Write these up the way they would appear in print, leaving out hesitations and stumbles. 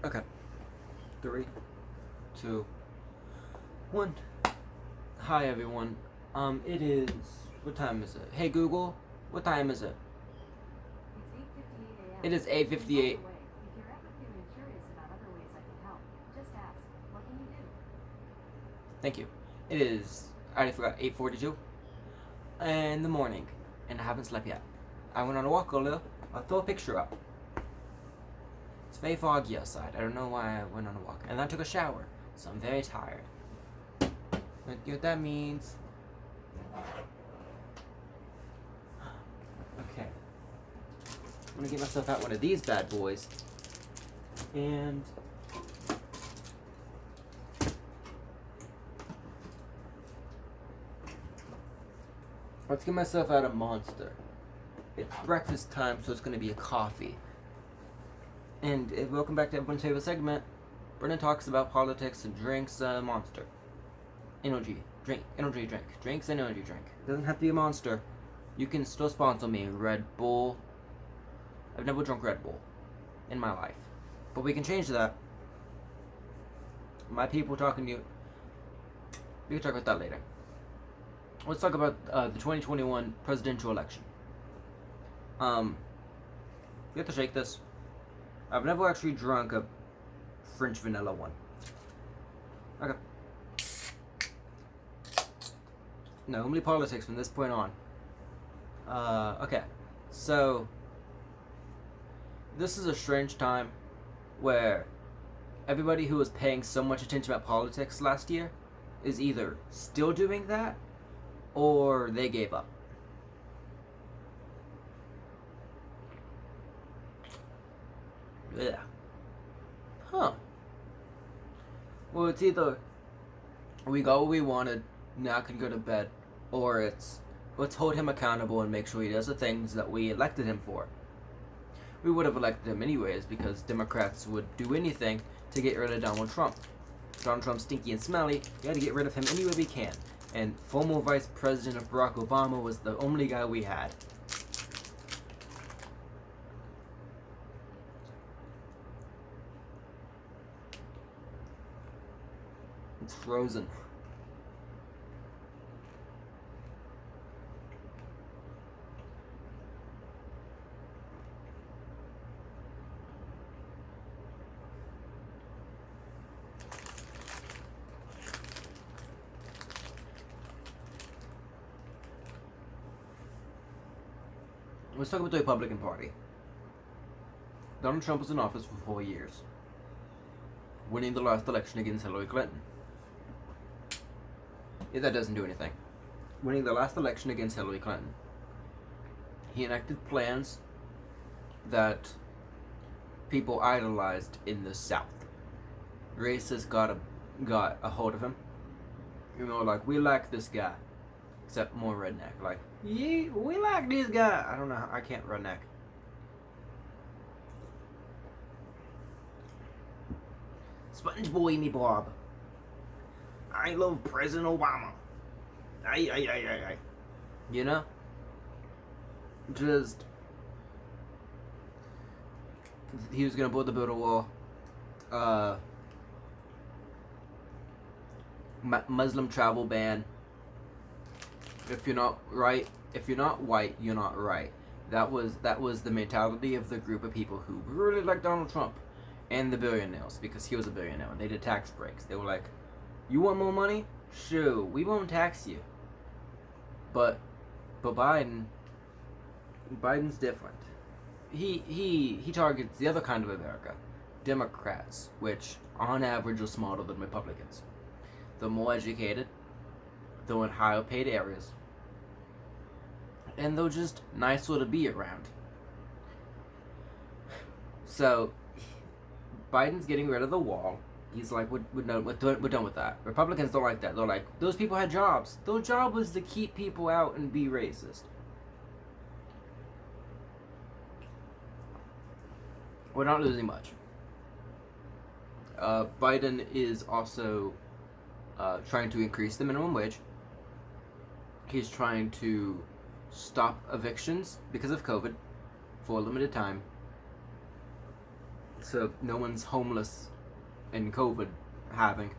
Okay. 3, 2, 1. Hi everyone. It is. What time is it? Hey Google, what time is it? It is 8:58. If you're ever feeling curious about other ways I can help, just ask. What can you do? Thank you. It is. I already forgot. 8:42 in the morning, and I haven't slept yet. I went on a walk earlier. I'll throw a picture up. It's very foggy outside. I don't know why I went on a walk, and then I took a shower, so I'm very tired. But you know what that means? Okay. I'm gonna get myself out one of these bad boys. And let's get myself out a Monster. It's breakfast time, so it's gonna be a coffee. And welcome back to everyone's favorite segment. Brennan talks about politics and drinks Monster. Energy drink. Drinks and energy drink. It doesn't have to be a Monster. You can still sponsor me. Red Bull. I've never drunk Red Bull in my life, but we can change that. My people talking to you. We can talk about that later. Let's talk about the 2021 presidential election. You have to shake this. I've never actually drunk a French vanilla one. Okay. No, only politics from this point on. Okay. So, this is a strange time where everybody who was paying so much attention about politics last year is either still doing that or they gave up. Yeah. Huh. Well, it's either we got what we wanted, now can go to bed, or it's let's hold him accountable and make sure he does the things that we elected him for. We would have elected him anyways because Democrats would do anything to get rid of Donald Trump. Donald Trump's stinky and smelly. We had to get rid of him any way we can. And former Vice President of Barack Obama was the only guy we had. It's frozen. Let's talk about the Republican Party. Donald Trump was in office for 4 years, winning the last election against Hillary Clinton. Yeah, that doesn't do anything. Winning the last election against Hillary Clinton. He enacted plans that people idolized in the South. Racists got a hold of him. You know, like, we like this guy. Except more redneck. Like, yeah, we like this guy. I don't know. I can't redneck. Sponge Boy me Bob. I love President Obama. Aye. You know? Just. He was gonna build the border wall. Muslim travel ban. If you're not white, you're not right. That was the mentality of the group of people who really liked Donald Trump and the billionaires, because he was a billionaire. They did tax breaks. They were like, "You want more money? Sure, we won't tax you." But Biden's different. He targets the other kind of America, Democrats, which on average are smarter than Republicans. They're more educated. They're in higher paid areas. And they're just nicer to be around. So, Biden's getting rid of the wall. He's like, we're done with that. Republicans don't like that. They're like, those people had jobs. Their job was to keep people out and be racist. We're not losing much. Biden is also trying to increase the minimum wage. He's trying to stop evictions because of COVID for a limited time. So no one's homeless in COVID having.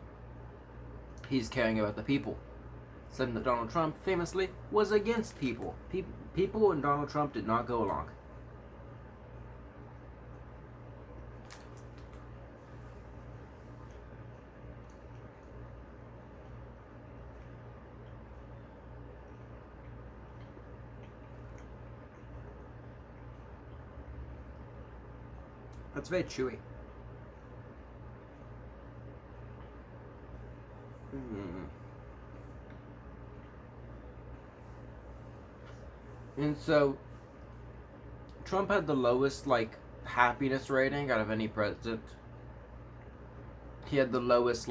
He's caring about the people. Something that Donald Trump famously was against people. People and Donald Trump did not go along. That's very chewy. And so, Trump had the lowest, happiness rating out of any president. He had the lowest,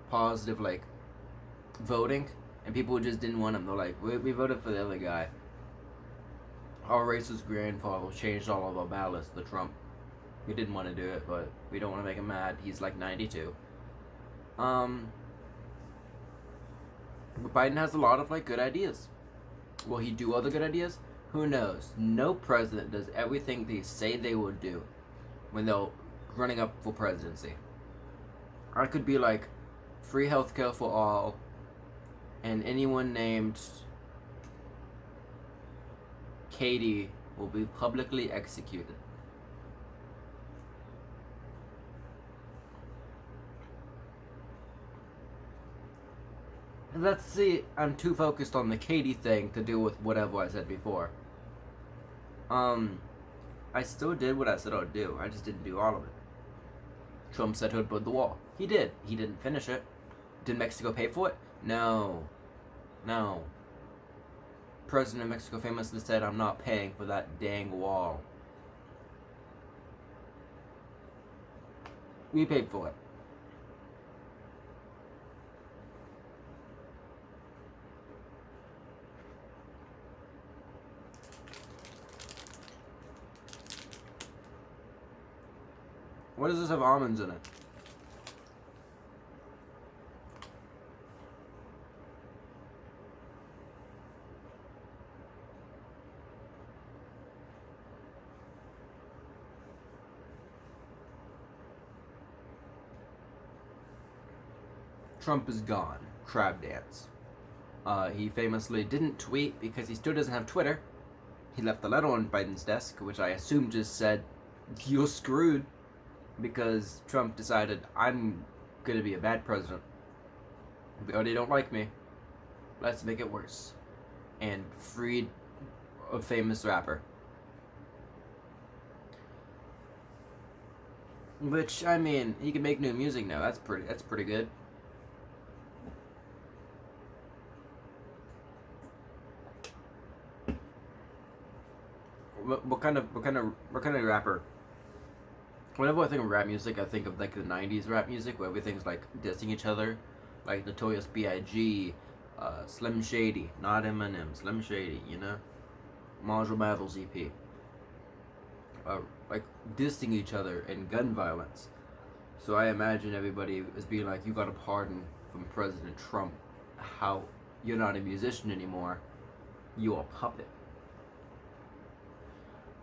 positive, voting. And people just didn't want him. They're like, we voted for the other guy. Our racist grandfather changed all of our ballots to Trump. We didn't want to do it, but we don't want to make him mad. He's 92. But Biden has a lot of good ideas. Will he do other good ideas? Who knows? No president does everything they say they will do when they're running up for presidency. I could be free healthcare for all, and anyone named Katie will be publicly executed. Let's see, I'm too focused on the Katie thing to deal with whatever I said before. I still did what I said I would do. I just didn't do all of it. Trump said he would build the wall. He did. He didn't finish it. Did Mexico pay for it? No. President of Mexico famously said, I'm not paying for that dang wall. We paid for it. What does this have almonds in it? Trump is gone. Crab dance. He famously didn't tweet because he still doesn't have Twitter. He left a letter on Biden's desk, which I assume just said, you're screwed. Because Trump decided, I'm going to be a bad president. They don't like me. Let's make it worse. And freed a famous rapper. Which, I mean, he can make new music now. That's pretty good. What kind of rapper? Whenever I think of rap music, I think of the 90s rap music where everything's dissing each other, like Notorious B.I.G., Slim Shady, not Eminem, Slim Shady, Marshall Mathers EP, dissing each other and gun violence. So I imagine everybody is being like, you got a pardon from President Trump. How you're not a musician anymore, you're a puppet.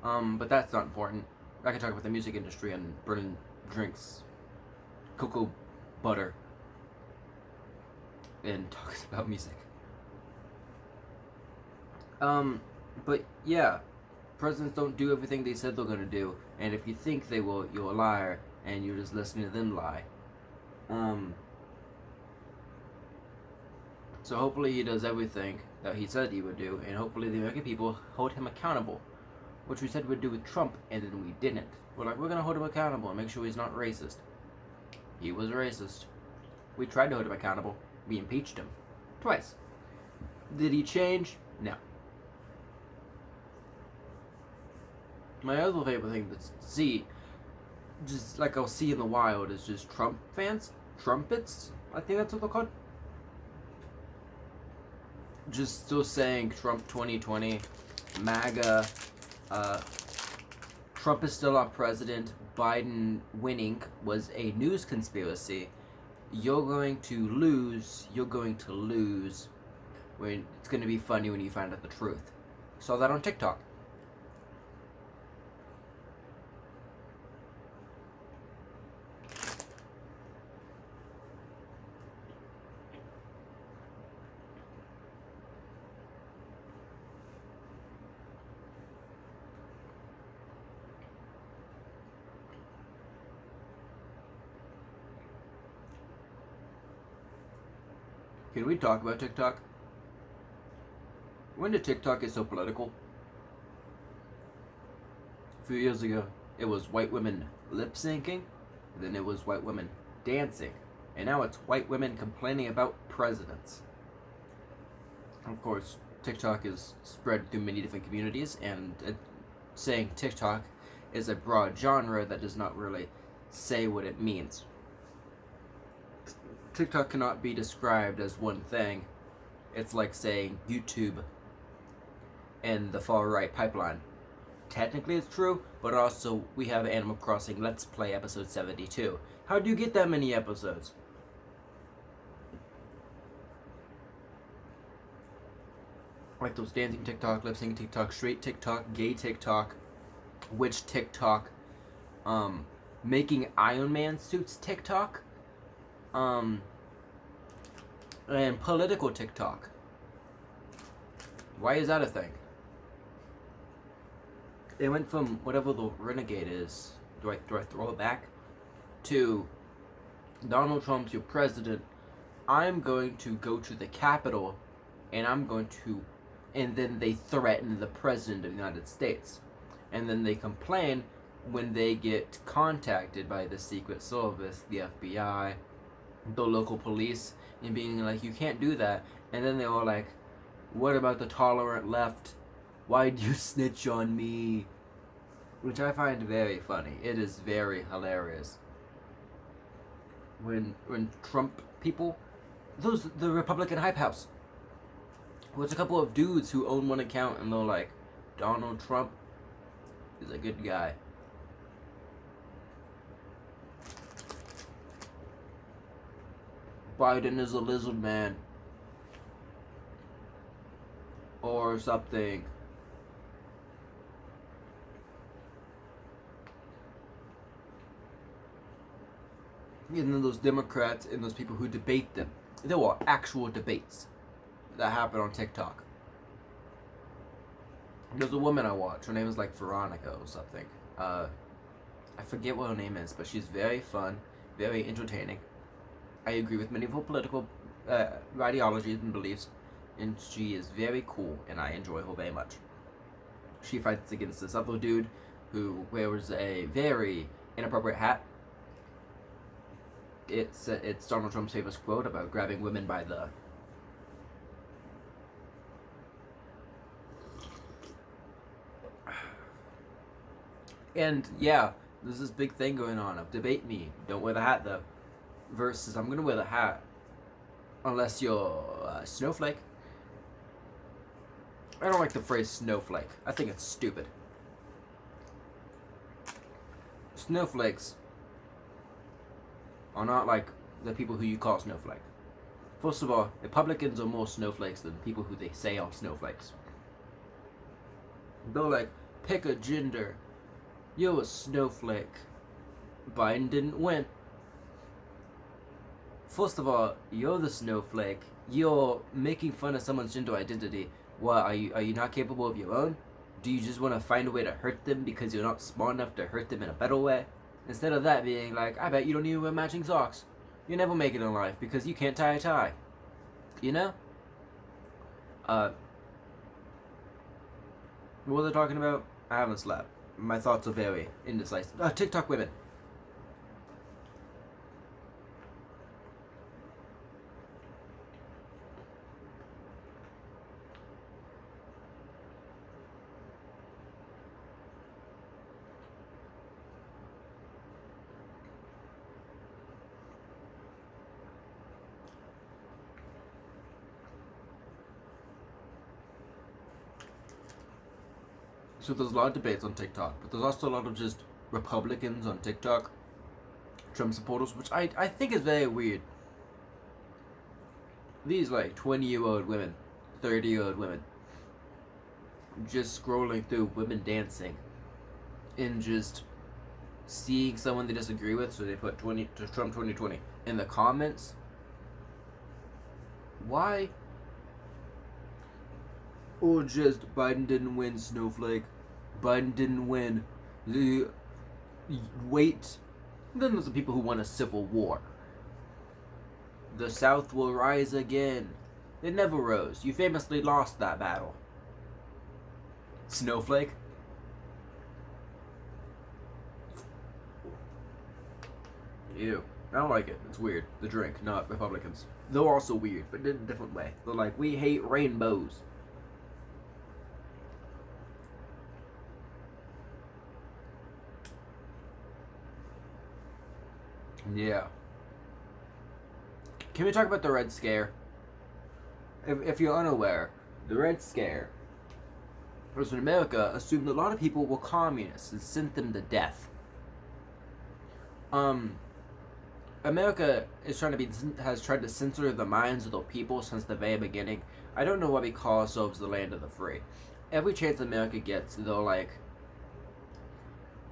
But that's not important. I can talk about the music industry and burning drinks, cocoa butter, and talk about music. But yeah, presidents don't do everything they said they're gonna do, and if you think they will, you're a liar, and you're just listening to them lie. So hopefully he does everything that he said he would do, and hopefully the American people hold him accountable. Which we said we'd do with Trump, and then we didn't. We're like, we're going to hold him accountable and make sure he's not racist. He was racist. We tried to hold him accountable. We impeached him. Twice. Did he change? No. My other favorite thing to see, just I'll see in the wild, is just Trump fans. Trumpets? I think that's what they're called. Just still saying Trump 2020, MAGA, Trump is still our president. Biden winning was a news conspiracy. You're going to lose. You're going to lose. When it's going to be funny when you find out the truth. Saw that on TikTok. Can we talk about TikTok? When did TikTok get so political? A few years ago, it was white women lip syncing, then it was white women dancing, and now it's white women complaining about presidents. Of course, TikTok is spread through many different communities, and saying TikTok is a broad genre that does not really say what it means. TikTok cannot be described as one thing. It's like saying YouTube and the far right pipeline. Technically it's true, but also we have Animal Crossing Let's Play episode 72. How do you get that many episodes? Like those dancing TikTok, lip syncing TikTok, straight TikTok, gay TikTok, witch TikTok, making Iron Man suits TikTok, and political TikTok. Why is that a thing? It went from whatever the renegade is, do I throw it back? To Donald Trump's your president. I'm going to go to the Capitol and and then they threaten the president of the United States. And then they complain when they get contacted by the Secret Service, the FBI, the local police, and being like, you can't do that. And then they were like, what about the tolerant left? Why'd you snitch on me? Which I find very funny. It is very hilarious. When Trump people, the Republican hype house, was a couple of dudes who own one account, and they're like, Donald Trump is a good guy. Biden is a lizard man. Or something. And then those Democrats and those people who debate them. There were actual debates that happen on TikTok. There's a woman I watch. Her name is like Veronica or something. I forget what her name is, but she's very fun, very entertaining. I agree with many of her political ideologies and beliefs, and she is very cool, and I enjoy her very much. She fights against this other dude who wears a very inappropriate hat. It's Donald Trump's famous quote about grabbing women by the... And yeah, there's this big thing going on of debate me, don't wear the hat though, versus I'm gonna wear the hat unless you're a snowflake. I don't like the phrase snowflake. I think it's stupid. Snowflakes are not like the people who you call snowflake. First of all, Republicans are more snowflakes than people who they say are snowflakes. They're like, pick a gender. You're a snowflake. Biden didn't win. First of all, you're the snowflake. You're making fun of someone's gender identity. What, are you not capable of your own? Do you just want to find a way to hurt them because you're not smart enough to hurt them in a better way? Instead of that being like, I bet you don't even wear matching socks. You never make it in life because you can't tie a tie. You know? What was I talking about? I haven't slept. My thoughts are very indecisive. TikTok women. So there's a lot of debates on TikTok, but there's also a lot of just Republicans on TikTok, Trump supporters, which I think is very weird. These like 20-year-old women, 30-year-old women, just scrolling through women dancing, and just seeing someone they disagree with, so they put Trump 2020 in the comments. Why? Or just Biden didn't win, snowflake. Biden didn't win. Wait. Then there's the people who want a civil war. The South will rise again. It never rose. You famously lost that battle. Snowflake? Ew. I don't like it. It's weird. The drink, not Republicans. They're also weird, but in a different way. They're like, we hate rainbows. Yeah. Can we talk about the Red Scare? If you're unaware, the Red Scare was when America assumed a lot of people were communists and sent them to death. America has tried to censor the minds of the people since the very beginning. I don't know why we call ourselves the land of the free. Every chance America gets, they're like,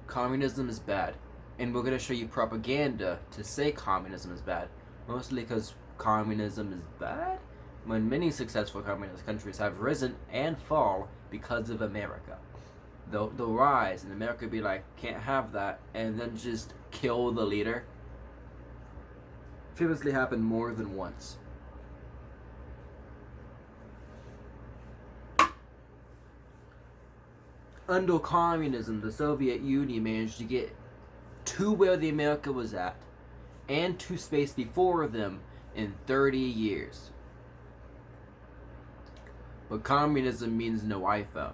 communism is bad, and we're gonna show you propaganda to say communism is bad. Mostly because communism is bad, when many successful communist countries have risen and fall because of America. They'll rise, and America be like, can't have that, and then just kill the leader. Famously happened more than once. Under communism, the Soviet Union managed to get to where the America was at, and to space before them in 30 years. But communism means no iPhone.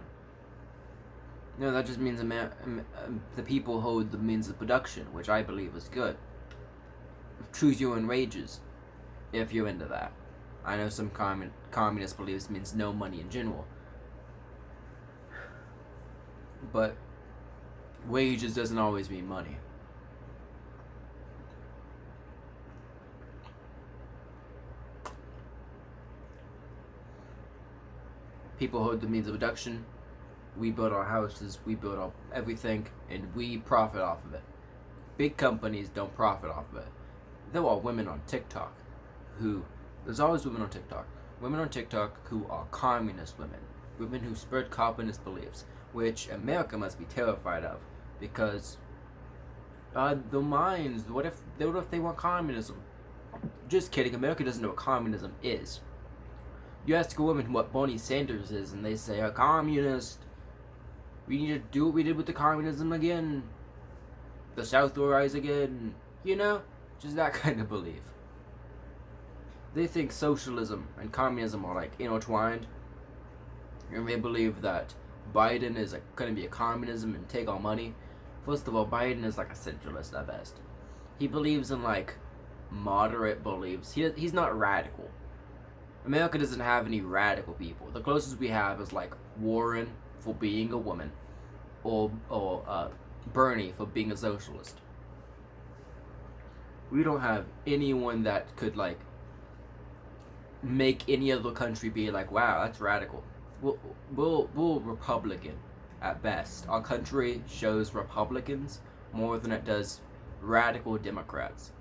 No, that just means the people hold the means of production, which I believe is good. Choose your own wages, if you're into that. I know some communist beliefs means no money in general. But wages doesn't always mean money. People hold the means of production. We build our houses, we build up everything, and we profit off of it. Big companies don't profit off of it. There are women on TikTok there's always women on TikTok. Women on TikTok who are communist women. Women who spread communist beliefs, which America must be terrified of. Because the minds, what if they want communism? Just kidding, America doesn't know what communism is. You ask a woman what Bernie Sanders is, and they say, a communist. We need to do what we did with the communism again. The South will rise again. You know? Just that kind of belief. They think socialism and communism are like intertwined. And they believe that Biden is going to be a communism and take our money. First of all, Biden is like a centralist at best. He believes in like moderate beliefs. He's not radical. America doesn't have any radical people. The closest we have is like Warren for being a woman, or Bernie for being a socialist. We don't have anyone that could like make any other country be like, wow, that's radical. We'll Republican at best. Our country shows Republicans more than it does radical Democrats.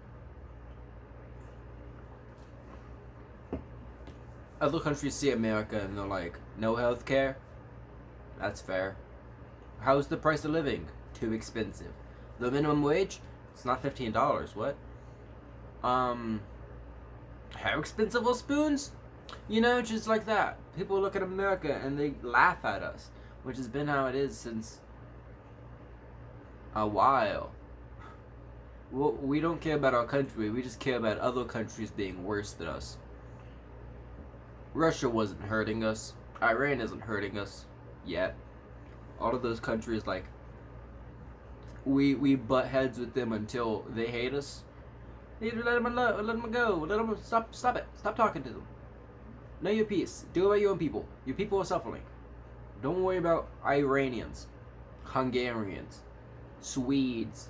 Other countries see America and they're like, no health care? That's fair. How's the price of living? Too expensive. The minimum wage? It's not $15. What? How expensive are spoons? You know, just like that. People look at America and they laugh at us, which has been how it is since a while. Well, we don't care about our country, we just care about other countries being worse than us. Russia wasn't hurting us. Iran isn't hurting us yet. All of those countries, like, we butt heads with them until they hate us. You need to let them go. Let them stop it. Stop talking to them. Know your peace. Do it by your own people. Your people are suffering. Don't worry about Iranians, Hungarians, Swedes,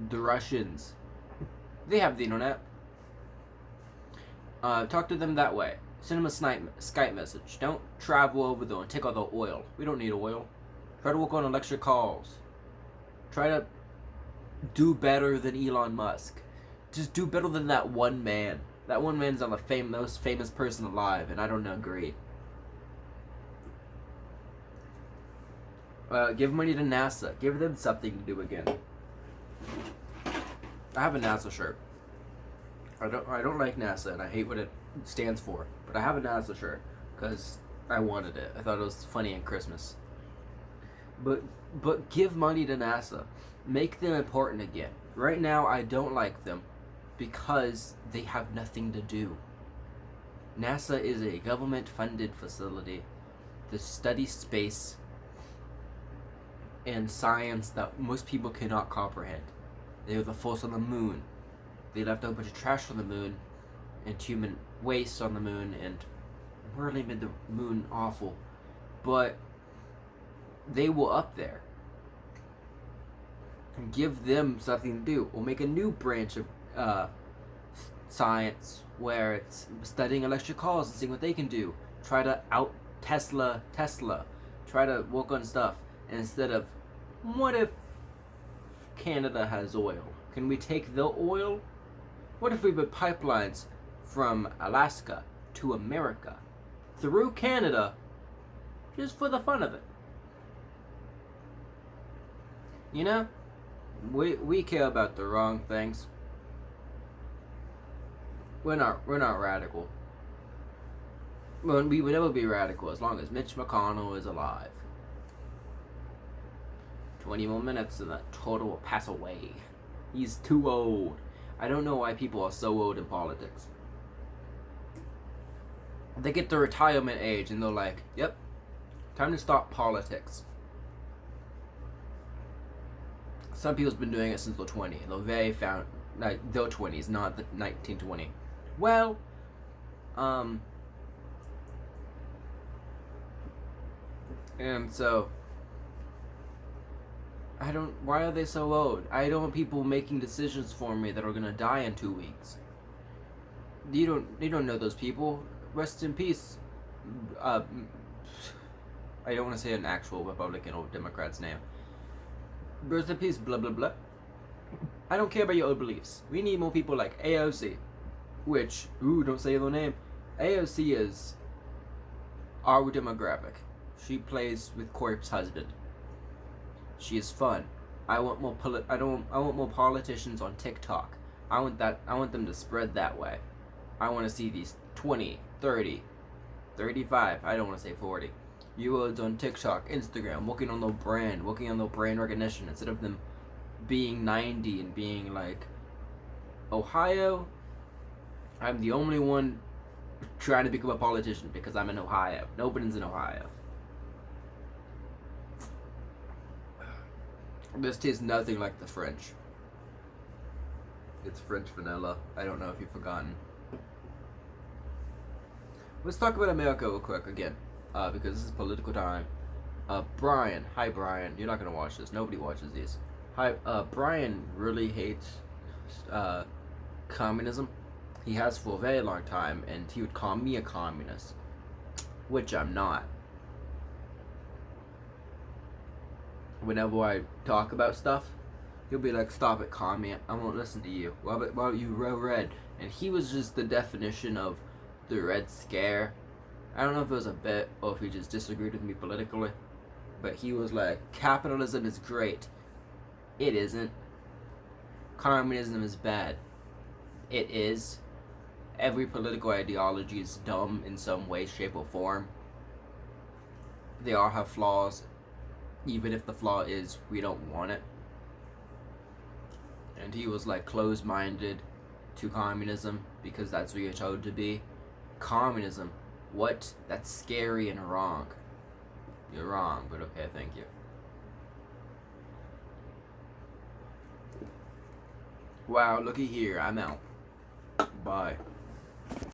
the Russians. They have the internet. Talk to them that way. Send them a Skype message. Don't travel over there and take all the oil. We don't need oil. Try to work on electric cars. Try to do better than Elon Musk. Just do better than that one man. That one man's on the most famous person alive, and I don't agree. Give money to NASA. Give them something to do again. I have a NASA shirt. I don't like NASA, and I hate what it stands for. But I have a NASA shirt because I wanted it. I thought it was funny in Christmas. But give money to NASA. Make them important again. Right now, I don't like them because they have nothing to do. NASA is a government-funded facility to study space and science that most people cannot comprehend. They were the force on the moon. They left a bunch of trash on the moon and human waste on the moon and really made the moon awful. But they will up there. And give them something to do. We'll make a new branch of science where it's studying electric cars and seeing what they can do. Try to out Tesla. Try to work on stuff. And instead of, what if Canada has oil? Can we take the oil? What if we put pipelines from Alaska to America through Canada just for the fun of it? You know? We care about the wrong things. We're not radical. Well, we would never be radical as long as Mitch McConnell is alive. 20 more minutes and that total will pass away. He's too old. I don't know why people are so old in politics. They get to retirement age and they're like, yep, time to stop politics. Some people's been doing it since they're 20. They're their 20s, not the 1920. Well, and so why are they so old? I don't want people making decisions for me that are gonna die in 2 weeks. You don't know those people. Rest in peace. I don't want to say an actual Republican or Democrat's name. Rest in peace, blah blah blah. I don't care about your old beliefs. We need more people like AOC, which, don't say their name. AOC is our demographic. She plays with Corp's husband. She is fun. I want more politicians on TikTok. I want them to spread that way. I want to see these 20, 30, 35, I don't want to say 40 year olds on TikTok, Instagram, working on their brand recognition instead of them being 90 and being like, Ohio, I'm the only one trying to become a politician because I'm in Ohio. Nobody's in Ohio. This tastes nothing like the French. It's French vanilla. I don't know if you've forgotten. Let's talk about America real quick again, because this is political time. Brian. Hi, Brian. You're not going to watch this. Nobody watches these. Hi, Brian really hates communism. He has for a very long time, and he would call me a communist, which I'm not. Whenever I talk about stuff, he'll be like, stop it, commie. I won't listen to you. Why about you red? And he was just the definition of the Red Scare. I don't know if it was a bit or if he just disagreed with me politically, but he was like, capitalism is great. It isn't. Communism is bad. It is. Every political ideology is dumb in some way, shape, or form. They all have flaws, even if the flaw is we don't want it. And he was like closed-minded to communism because that's what you're told to be. Communism, what? That's scary and wrong. You're wrong, but okay, thank you. Wow, looky here, I'm out. Bye.